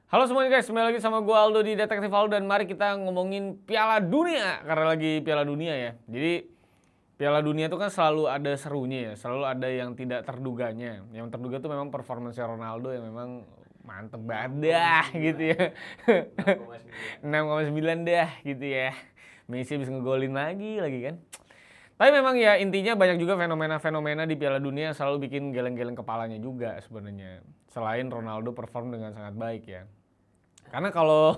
Halo semuanya guys, kembali lagi sama gue Aldo di Detektif Aldo dan mari kita ngomongin Piala Dunia karena lagi Piala Dunia ya. Jadi Piala Dunia itu kan selalu ada serunya ya, selalu ada yang tidak terduganya. Yang terduga tuh memang performance Ronaldo yang memang mantep banget dah gitu ya. 6,9 dah gitu ya. Messi bisa ngegolin lagi kan. Tapi memang ya intinya banyak juga fenomena-fenomena di Piala Dunia yang selalu bikin geleng-geleng kepalanya juga sebenarnya. Selain Ronaldo perform dengan sangat baik ya. Karena kalau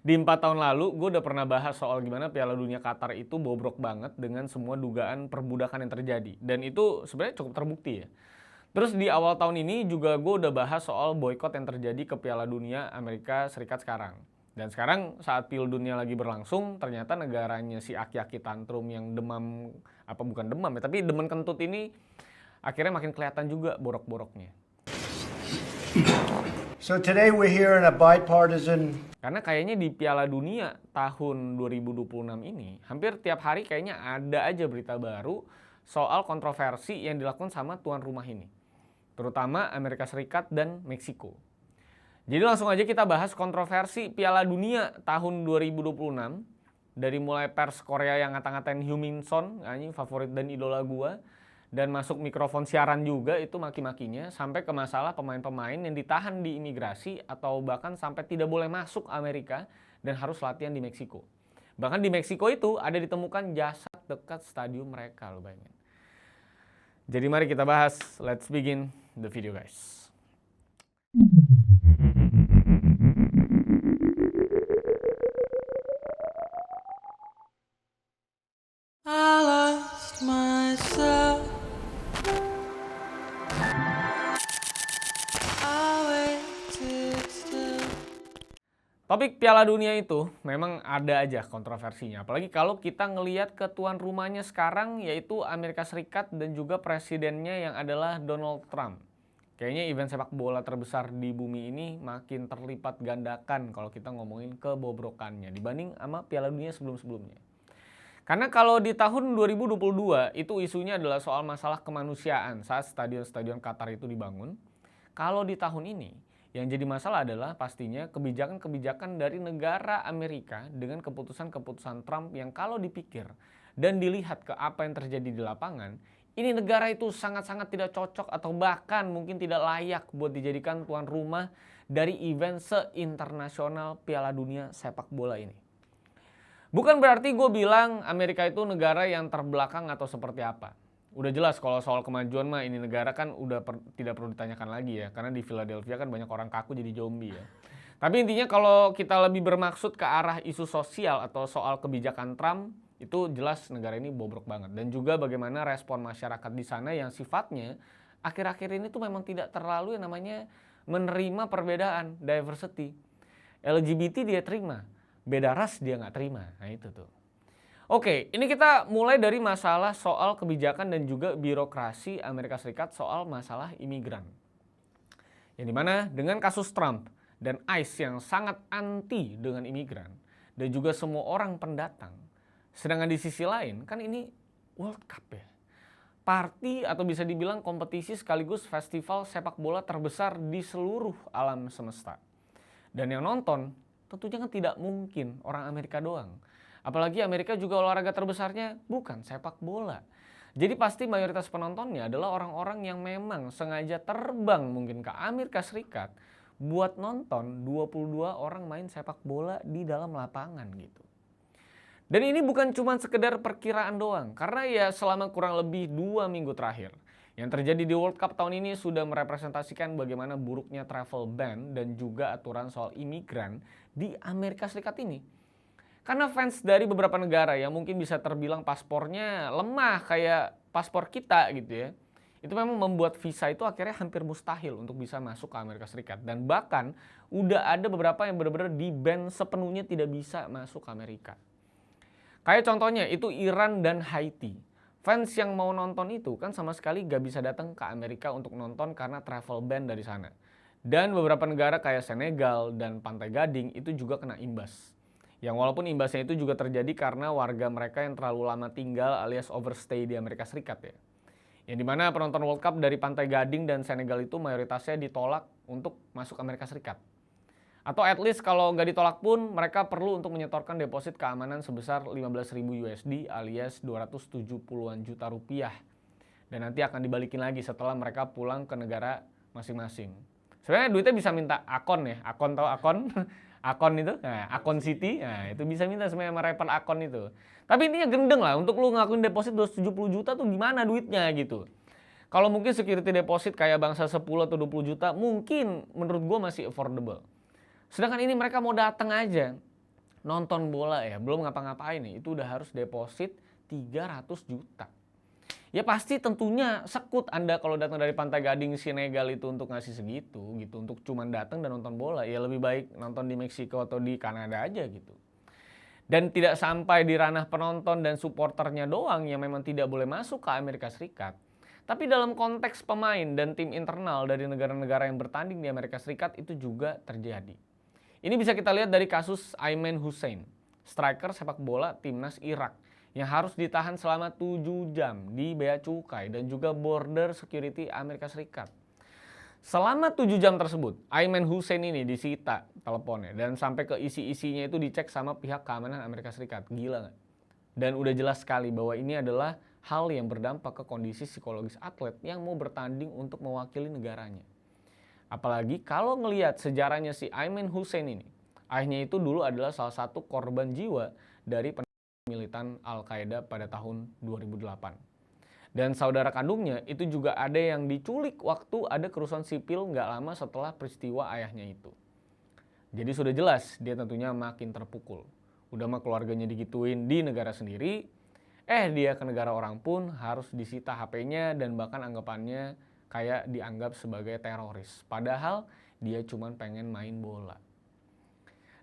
di 4 tahun lalu gue udah pernah bahas soal gimana Piala Dunia Qatar itu bobrok banget dengan semua dugaan perbudakan yang terjadi. Dan itu sebenarnya cukup terbukti ya. Terus di awal tahun ini juga gue udah bahas soal boykot yang terjadi ke Piala Dunia Amerika Serikat sekarang. Dan sekarang saat Piala Dunia lagi berlangsung, ternyata negaranya si aki-aki tantrum yang demam, apa bukan demam ya, tapi demen kentut ini akhirnya makin kelihatan juga borok-boroknya. So today we're here in a bipartisan. Karena kayaknya di Piala Dunia tahun 2026 ini, hampir tiap hari kayaknya ada aja berita baru soal kontroversi yang dilakukan sama tuan rumah ini. Terutama Amerika Serikat dan Meksiko. Jadi langsung aja kita bahas kontroversi Piala Dunia tahun 2026. Dari mulai pers Korea yang ngata-ngatain Heung Min Son, anjing favorit dan idola gua. Dan masuk mikrofon siaran juga itu maki-makinya, sampai ke masalah pemain-pemain yang ditahan di imigrasi atau bahkan sampai tidak boleh masuk Amerika dan harus latihan di Meksiko. Bahkan di Meksiko itu ada ditemukan jasad dekat stadion mereka, lo bayangin. Jadi mari kita bahas, let's begin the video guys. I lost myself. I waited still. Topik Piala Dunia itu memang ada aja kontroversinya. Apalagi kalau kita ngelihat ke tuan rumahnya sekarang yaitu Amerika Serikat dan juga presidennya yang adalah Donald Trump. Kayaknya event sepak bola terbesar di bumi ini makin terlipat gandakan kalau kita ngomongin kebobrokannya dibanding sama Piala Dunia sebelum-sebelumnya. Karena kalau di tahun 2022 itu isunya adalah soal masalah kemanusiaan saat stadion-stadion Qatar itu dibangun. Kalau di tahun ini yang jadi masalah adalah pastinya kebijakan-kebijakan dari negara Amerika dengan keputusan-keputusan Trump yang kalau dipikir dan dilihat ke apa yang terjadi di lapangan, ini negara itu sangat-sangat tidak cocok atau bahkan mungkin tidak layak buat dijadikan tuan rumah dari event se-internasional Piala Dunia sepak bola ini. Bukan berarti gue bilang Amerika itu negara yang terbelakang atau seperti apa. Udah jelas kalau soal kemajuan mah ini negara kan udah tidak perlu ditanyakan lagi ya. Karena di Philadelphia kan banyak orang kaku jadi zombie ya. Tapi intinya kalau kita lebih bermaksud ke arah isu sosial atau soal kebijakan Trump, itu jelas negara ini bobrok banget. Dan juga bagaimana respon masyarakat di sana yang sifatnya akhir-akhir ini tuh memang tidak terlalu yang namanya menerima perbedaan, diversity. LGBT dia terima, beda ras dia nggak terima. Nah itu tuh. Oke, ini kita mulai dari masalah soal kebijakan dan juga birokrasi Amerika Serikat soal masalah imigran. Yang dimana dengan kasus Trump dan ICE yang sangat anti dengan imigran dan juga semua orang pendatang. Sedangkan di sisi lain kan ini World Cup ya. Party atau bisa dibilang kompetisi sekaligus festival sepak bola terbesar di seluruh alam semesta. Dan yang nonton tentunya kan tidak mungkin orang Amerika doang. Apalagi Amerika juga olahraga terbesarnya bukan sepak bola. Jadi pasti mayoritas penontonnya adalah orang-orang yang memang sengaja terbang mungkin ke Amerika Serikat buat nonton 22 orang main sepak bola di dalam lapangan gitu. Dan ini bukan cuma sekedar perkiraan doang, karena ya selama kurang lebih 2 minggu terakhir yang terjadi di World Cup tahun ini sudah merepresentasikan bagaimana buruknya travel ban dan juga aturan soal imigran di Amerika Serikat ini. Karena fans dari beberapa negara yang mungkin bisa terbilang paspornya lemah kayak paspor kita gitu ya. Itu memang membuat visa itu akhirnya hampir mustahil untuk bisa masuk ke Amerika Serikat. Dan bahkan udah ada beberapa yang benar-benar di-ban sepenuhnya tidak bisa masuk ke Amerika. Kayak contohnya itu Iran dan Haiti. Fans yang mau nonton itu kan sama sekali gak bisa datang ke Amerika untuk nonton karena travel ban dari sana. Dan beberapa negara kayak Senegal dan Pantai Gading itu juga kena imbas. Yang walaupun imbasnya itu juga terjadi karena warga mereka yang terlalu lama tinggal alias overstay di Amerika Serikat ya. Yang dimana penonton World Cup dari Pantai Gading dan Senegal itu mayoritasnya ditolak untuk masuk Amerika Serikat. Atau at least kalau nggak ditolak pun mereka perlu untuk menyetorkan deposit keamanan sebesar 15.000 USD alias 270-an juta rupiah. Dan nanti akan dibalikin lagi setelah mereka pulang ke negara masing-masing. Sebenarnya duitnya bisa minta akun ya, akun tahu akun? Akun itu, nah, akun City, nah itu bisa minta sebenarnya sama rapper akun itu. Tapi intinya gendeng lah, untuk lu ngakuin deposit 270 juta tuh gimana duitnya gitu. Kalau mungkin security deposit kayak bangsa 10 atau 20 juta mungkin menurut gue masih affordable. Sedangkan ini mereka mau datang aja nonton bola ya, belum ngapa-ngapain nih, itu udah harus deposit 300 juta. Ya pasti tentunya sekut Anda kalau datang dari Pantai Gading Senegal itu untuk ngasih segitu gitu, untuk cuman datang dan nonton bola. Ya lebih baik nonton di Meksiko atau di Kanada aja gitu. Dan tidak sampai di ranah penonton dan supporternya doang yang memang tidak boleh masuk ke Amerika Serikat. Tapi dalam konteks pemain dan tim internal dari negara-negara yang bertanding di Amerika Serikat itu juga terjadi. Ini bisa kita lihat dari kasus Ayman Hussein, striker sepak bola timnas Irak yang harus ditahan selama 7 jam di bea cukai dan juga border security Amerika Serikat. Selama 7 jam tersebut, Ayman Hussein ini disita teleponnya dan sampai ke isi-isinya itu dicek sama pihak keamanan Amerika Serikat. Gila nggak? Dan udah jelas sekali bahwa ini adalah hal yang berdampak ke kondisi psikologis atlet yang mau bertanding untuk mewakili negaranya. Apalagi kalau ngelihat sejarahnya si Ayman Hussein ini, ayahnya itu dulu adalah salah satu korban jiwa dari militan Al-Qaeda pada tahun 2008. Dan saudara kandungnya itu juga ada yang diculik waktu ada kerusuhan sipil nggak lama setelah peristiwa ayahnya itu. Jadi sudah jelas dia tentunya makin terpukul. Udah mah keluarganya digituin di negara sendiri, dia ke negara orang pun harus disita HP-nya dan bahkan anggapannya kayak dianggap sebagai teroris. Padahal dia cuma pengen main bola.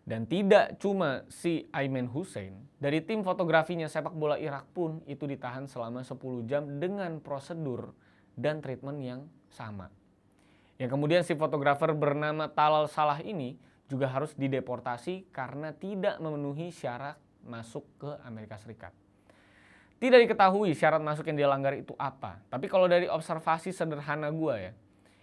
Dan tidak cuma si Ayman Hussein, dari tim fotografinya sepak bola Irak pun itu ditahan selama 10 jam dengan prosedur dan treatment yang sama. Yang kemudian si fotografer bernama Talal Salah ini juga harus dideportasi karena tidak memenuhi syarat masuk ke Amerika Serikat. Tidak diketahui syarat masuk yang dia langgar itu apa. Tapi kalau dari observasi sederhana gue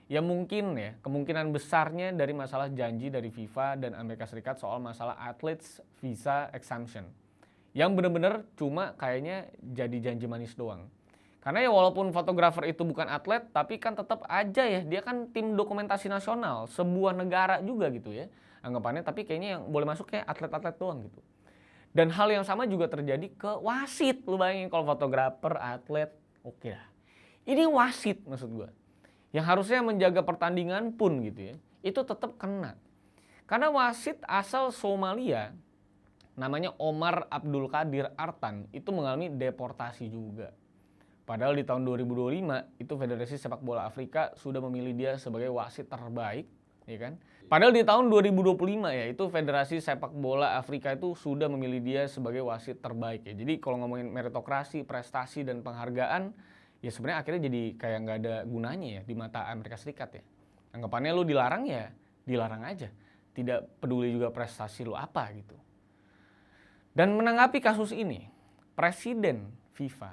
ya mungkin ya kemungkinan besarnya dari masalah janji dari FIFA dan Amerika Serikat soal masalah athletes visa exemption. Yang benar-benar cuma kayaknya jadi janji manis doang. Karena ya walaupun fotografer itu bukan atlet, tapi kan tetap aja ya dia kan tim dokumentasi nasional sebuah negara juga gitu ya anggapannya. Tapi kayaknya yang boleh masuk kayak atlet-atlet doang gitu. Dan hal yang sama juga terjadi ke wasit. Lu bayangin kalau fotografer, atlet, oke lah. Ini wasit maksud gue. Yang harusnya menjaga pertandingan pun gitu ya. Itu tetap kena. Karena wasit asal Somalia, namanya Omar Abdul Qadir Artan, itu mengalami deportasi juga. Padahal di tahun 2025 itu Federasi Sepak Bola Afrika sudah memilih dia sebagai wasit terbaik. Ya kan? Padahal di tahun 2025 ya itu Federasi Sepak Bola Afrika itu sudah memilih dia sebagai wasit terbaik ya. Jadi kalau ngomongin meritokrasi, prestasi dan penghargaan ya sebenarnya akhirnya jadi kayak nggak ada gunanya ya di mata Amerika Serikat ya. Anggapannya lu dilarang ya dilarang aja. Tidak peduli juga prestasi lu apa gitu. Dan menanggapi kasus ini, Presiden FIFA,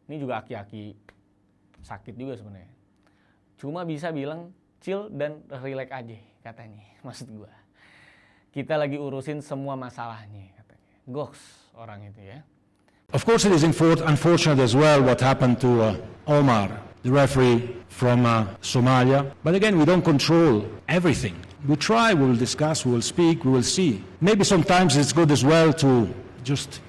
ini juga aki-aki sakit juga sebenarnya. Cuma bisa bilang chill dan relax aja katanya, maksud gua. Kita lagi urusin semua masalahnya katanya. Goks orang itu ya. Of course, it is unfortunate as well what happened to Omar, the referee from Somalia. But again, we don't control everything. We try, we will discuss, we will speak, we will see. Maybe sometimes it's good as well to just,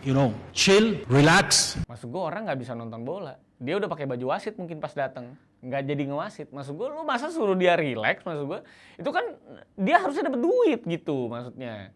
chill, relax. Maksud gue orang nggak bisa nonton bola. Dia udah pakai baju wasit mungkin pas datang, nggak jadi ngewasit. Maksud gue, lu masa suruh dia relax? Maksud gue, itu kan dia harusnya dapat duit gitu maksudnya.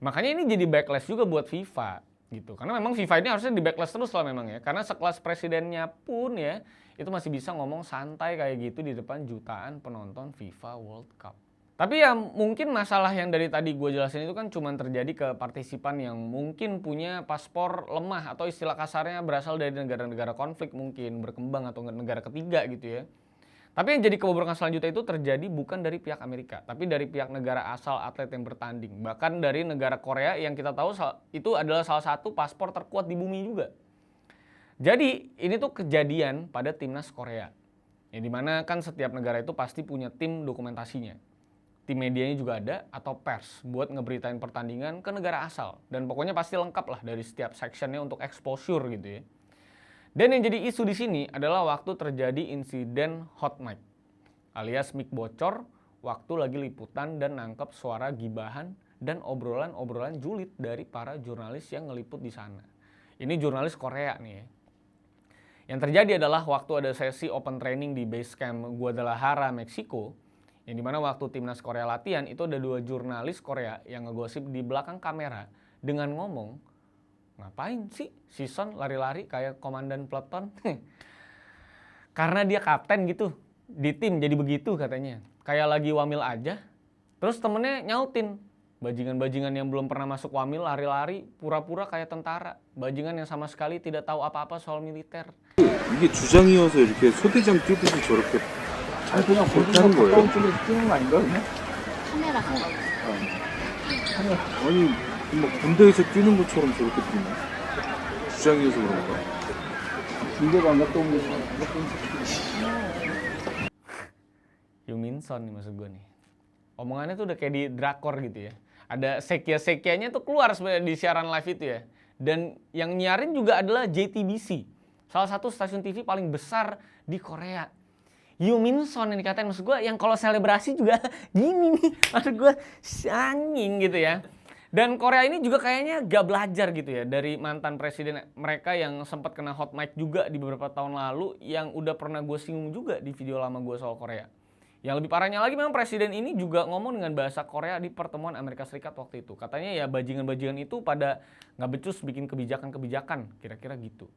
Makanya ini jadi backlash juga buat FIFA gitu. Karena memang FIFA ini harusnya di backlash terus lah memang ya. Karena sekelas presidennya pun ya, itu masih bisa ngomong santai kayak gitu di depan jutaan penonton FIFA World Cup. Tapi ya mungkin masalah yang dari tadi gue jelasin itu kan cuma terjadi ke partisipan yang mungkin punya paspor lemah atau istilah kasarnya berasal dari negara-negara konflik mungkin berkembang atau negara ketiga gitu ya. Tapi yang jadi kebobrokan selanjutnya itu terjadi bukan dari pihak Amerika, tapi dari pihak negara asal atlet yang bertanding. Bahkan dari negara Korea yang kita tahu itu adalah salah satu paspor terkuat di bumi juga. Jadi ini tuh kejadian pada timnas Korea. Ya dimana kan setiap negara itu pasti punya tim dokumentasinya. tim medianya juga ada, atau pers buat ngeberitain pertandingan ke negara asal. Dan pokoknya pasti lengkap lah dari setiap sectionnya untuk exposure gitu ya. Dan yang jadi isu di sini adalah waktu terjadi insiden hot mic, alias mic bocor waktu lagi liputan dan nangkep suara gibahan dan obrolan-obrolan julid dari para jurnalis yang ngeliput di sana. Ini jurnalis Korea nih ya. Yang terjadi adalah waktu ada sesi open training di base camp Guadalajara, Meksiko, yang dimana waktu timnas Korea latihan itu ada 2 jurnalis Korea yang ngegosip di belakang kamera dengan ngomong, ngapain sih si Son lari-lari kayak komandan peleton? Karena dia kapten gitu, di tim jadi begitu katanya. Kayak lagi wamil aja. Terus temennya nyautin, bajingan-bajingan yang belum pernah masuk wamil lari-lari pura-pura kayak tentara. Bajingan yang sama sekali tidak tahu apa-apa soal militer. 이게 주장이어서 이렇게 소대장 뛰듯이 저렇게 그냥 그렇게 하는 거예요? 쪽에 뛰는 거 아닌가 그냥? 카메라 가까워. 아니 막 군대에서 뛰는 것처럼 저렇게 뛰나? 주장이어서 그런가? 군대가 안 갔다 온 게 Yumin Son nih maksud gue nih. Omongannya tuh udah kayak di drakor gitu ya. Ada sekia-sekianya tuh keluar sebenarnya di siaran live itu ya. Dan yang nyiarin juga adalah JTBC. Salah satu stasiun TV paling besar di Korea. Yumin Son yang dikatain, maksud gue yang kalau selebrasi juga gini nih. Maksud gue sanging gitu ya. Dan Korea ini juga kayaknya gak belajar gitu ya dari mantan presiden mereka yang sempat kena hot mic juga di beberapa tahun lalu yang udah pernah gue singgung juga di video lama gue soal Korea. Yang lebih parahnya lagi memang presiden ini juga ngomong dengan bahasa Korea di pertemuan Amerika Serikat waktu itu. Katanya ya bajingan-bajingan itu pada nggak becus bikin kebijakan-kebijakan, kira-kira gitu.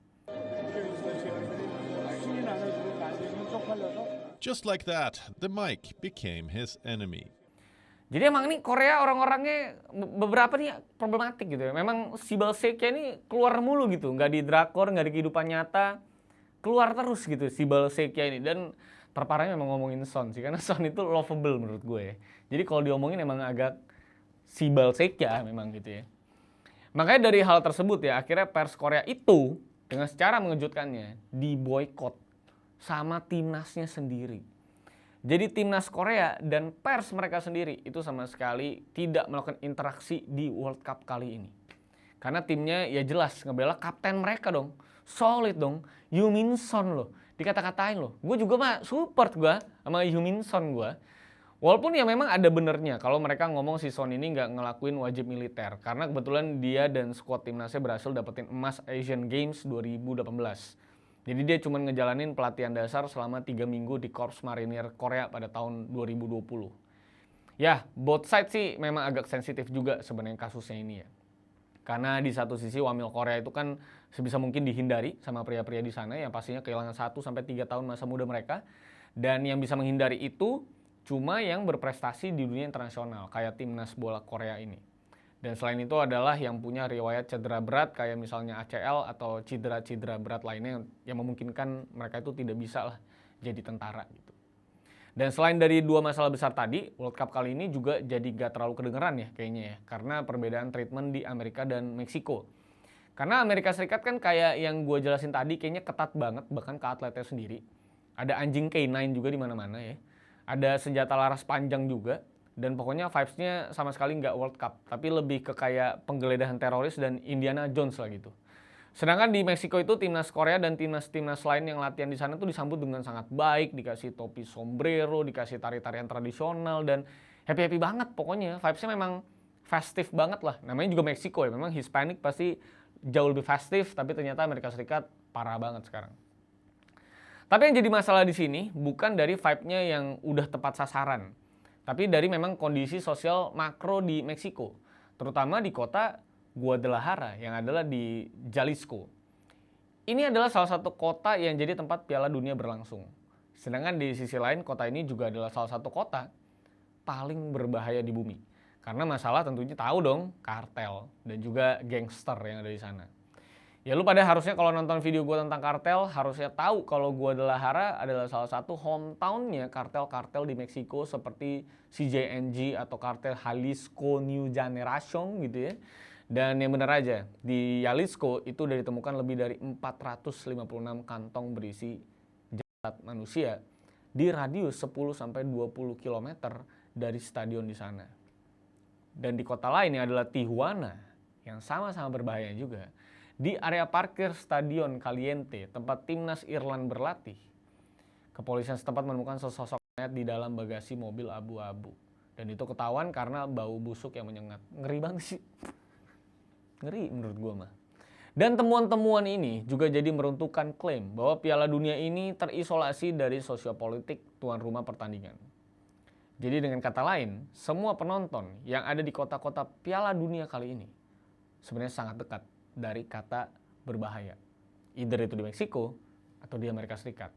Just like that, the mic became his enemy. Jadi emang nih Korea orang-orangnya beberapa nih problematik gitu ya. Memang si Balsekya ini keluar mulu gitu, nggak di drakor, nggak di kehidupan nyata, keluar terus gitu si Balsekya ini. Dan terparahnya memang ngomongin Son sih, karena Son itu lovable menurut gue ya. Jadi kalau diomongin emang agak si Balsekya memang gitu ya. Makanya dari hal tersebut ya, akhirnya pers Korea itu dengan secara mengejutkannya diboykot sama timnasnya sendiri. Jadi timnas Korea dan pers mereka sendiri itu sama sekali tidak melakukan interaksi di World Cup kali ini. Karena timnya ya jelas ngebela kapten mereka dong. Solid dong. Yumin Son loh. Dikata-katain loh. Gue juga mah support gue sama Yumin Son gue. Walaupun ya memang ada benernya kalau mereka ngomong si Son ini nggak ngelakuin wajib militer. Karena kebetulan dia dan skuad timnasnya berhasil dapetin emas Asian Games 2018. Jadi dia cuma ngejalanin pelatihan dasar selama 3 minggu di Korps Marinir Korea pada tahun 2020. Ya, both side sih memang agak sensitif juga sebenarnya kasusnya ini ya. Karena di satu sisi wamil Korea itu kan sebisa mungkin dihindari sama pria-pria di sana yang pastinya kehilangan 1-3 tahun masa muda mereka. Dan yang bisa menghindari itu cuma yang berprestasi di dunia internasional kayak timnas bola Korea ini. Dan selain itu adalah yang punya riwayat cedera berat kayak misalnya ACL atau cedera-cedera berat lainnya yang memungkinkan mereka itu tidak bisa lah jadi tentara gitu. Dan selain dari 2 masalah besar tadi, World Cup kali ini juga jadi gak terlalu kedengeran ya kayaknya ya. Karena perbedaan treatment di Amerika dan Meksiko. Karena Amerika Serikat kan kayak yang gue jelasin tadi kayaknya ketat banget bahkan ke atletnya sendiri. Ada anjing K9 juga di mana-mana ya. Ada senjata laras panjang juga. Dan pokoknya vibes-nya sama sekali nggak World Cup, tapi lebih ke kayak penggeledahan teroris dan Indiana Jones lah gitu. Sedangkan di Meksiko itu timnas Korea dan timnas-timnas lain yang latihan di sana tuh disambut dengan sangat baik, dikasih topi sombrero, dikasih tari-tarian tradisional dan happy-happy banget pokoknya. Vibes-nya memang festive banget lah. Namanya juga Meksiko ya, memang Hispanic pasti jauh lebih festive, tapi ternyata Amerika Serikat parah banget sekarang. Tapi yang jadi masalah di sini bukan dari vibe-nya yang udah tepat sasaran. Tapi dari memang kondisi sosial makro di Meksiko, terutama di kota Guadalajara yang adalah di Jalisco. Ini adalah salah satu kota yang jadi tempat Piala Dunia berlangsung. Sedangkan di sisi lain kota ini juga adalah salah satu kota paling berbahaya di bumi. Karena masalah tentunya tahu dong kartel dan juga gangster yang ada di sana. Ya lu pada harusnya kalau nonton video gue tentang kartel harusnya tahu kalau Guadalajara adalah salah satu hometownnya kartel-kartel di Meksiko seperti CJNG atau kartel Jalisco New Generation gitu ya. Dan yang benar aja di Jalisco itu udah ditemukan lebih dari 456 kantong berisi jasad manusia di radius 10-20 km dari stadion di sana. Dan di kota lain yang adalah Tijuana, yang sama-sama berbahaya juga, di area parkir Stadion Caliente, tempat timnas Irland berlatih, kepolisian setempat menemukan sesosok mayat di dalam bagasi mobil abu-abu. Dan itu ketahuan karena bau busuk yang menyengat. Ngeri banget sih. Ngeri menurut gue mah. Dan temuan-temuan ini juga jadi meruntuhkan klaim bahwa Piala Dunia ini terisolasi dari sosiopolitik tuan rumah pertandingan. Jadi dengan kata lain, semua penonton yang ada di kota-kota Piala Dunia kali ini sebenarnya sangat dekat dari kata berbahaya. Either itu di Meksiko atau di Amerika Serikat.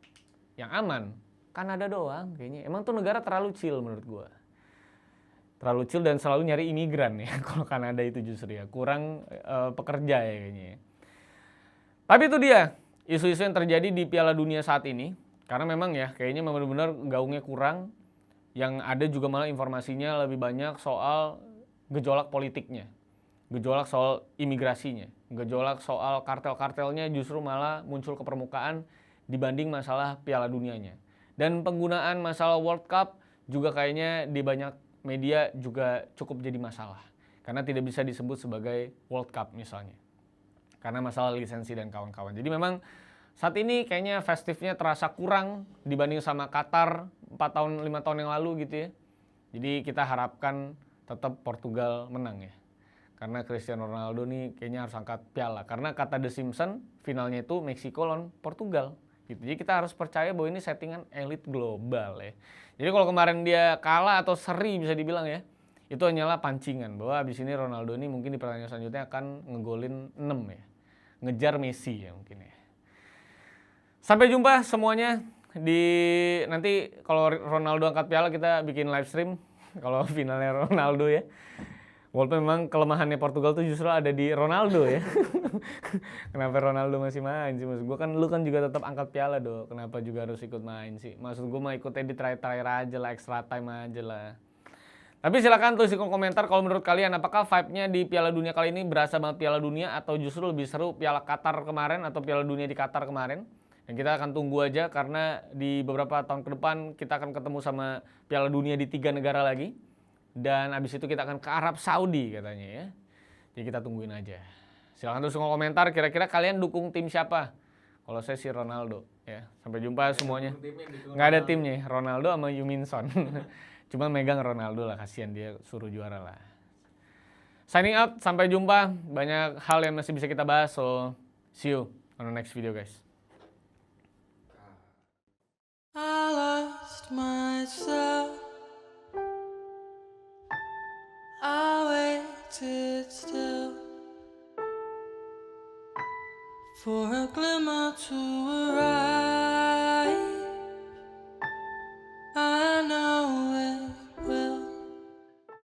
Yang aman, Kanada doang kayaknya. Emang tuh negara terlalu chill menurut gue. Terlalu chill dan selalu nyari imigran ya. Kalau Kanada itu justru ya, kurang pekerja ya kayaknya. Tapi itu dia isu-isu yang terjadi di Piala Dunia saat ini. Karena memang ya kayaknya benar-benar gaungnya kurang. Yang ada juga malah informasinya lebih banyak soal gejolak politiknya. Gejolak soal imigrasinya. Gejolak soal kartel-kartelnya justru malah muncul ke permukaan dibanding masalah Piala Dunianya. Dan penggunaan masalah World Cup juga kayaknya di banyak media juga cukup jadi masalah. Karena tidak bisa disebut sebagai World Cup misalnya. Karena masalah lisensi dan kawan-kawan. Jadi memang saat ini kayaknya festifnya terasa kurang dibanding sama Qatar 4 tahun, 5 tahun yang lalu gitu ya. Jadi kita harapkan tetap Portugal menang ya. Karena Cristiano Ronaldo nih kayaknya harus angkat piala. Karena kata The Simpsons, finalnya itu Meksiko lawan Portugal. Gitu. Jadi kita harus percaya bahwa ini settingan elit global ya. Jadi kalau kemarin dia kalah atau seri bisa dibilang ya, itu hanyalah pancingan. Bahwa abis ini Ronaldo ini mungkin di pertandingan selanjutnya akan ngegolin 6 ya. Ngejar Messi ya mungkin ya. Sampai jumpa semuanya di nanti kalau Ronaldo angkat piala kita bikin live stream kalau finalnya Ronaldo ya. Walaupun memang kelemahannya Portugal tuh justru ada di Ronaldo ya. Kenapa Ronaldo masih main sih? Maksud gue kan lu kan juga tetap angkat piala dong. Kenapa juga harus ikut main sih? Maksud gue mah ikutnya di terakhir-terakhir aja lah, extra time aja lah. Tapi silakan tulis di kolom komentar kalau menurut kalian apakah vibe-nya di Piala Dunia kali ini berasa banget Piala Dunia atau justru lebih seru Piala Qatar kemarin atau Piala Dunia di Qatar kemarin? Dan kita akan tunggu aja karena di beberapa tahun ke depan kita akan ketemu sama Piala Dunia di 3 negara lagi. Dan abis itu kita akan ke Arab Saudi katanya ya. Jadi kita tungguin aja. Silahkan tulis di kolom komentar kira-kira kalian dukung tim siapa? Kalau saya sih Ronaldo ya. Sampai jumpa semuanya. Nggak ada timnya, Ronaldo sama Yuminson. Cuma megang Ronaldo lah, kasihan dia suruh juara lah. Signing out, sampai jumpa. Banyak hal yang masih bisa kita bahas. So, see you on the next video guys. I lost myself. I waited still for a glimmer to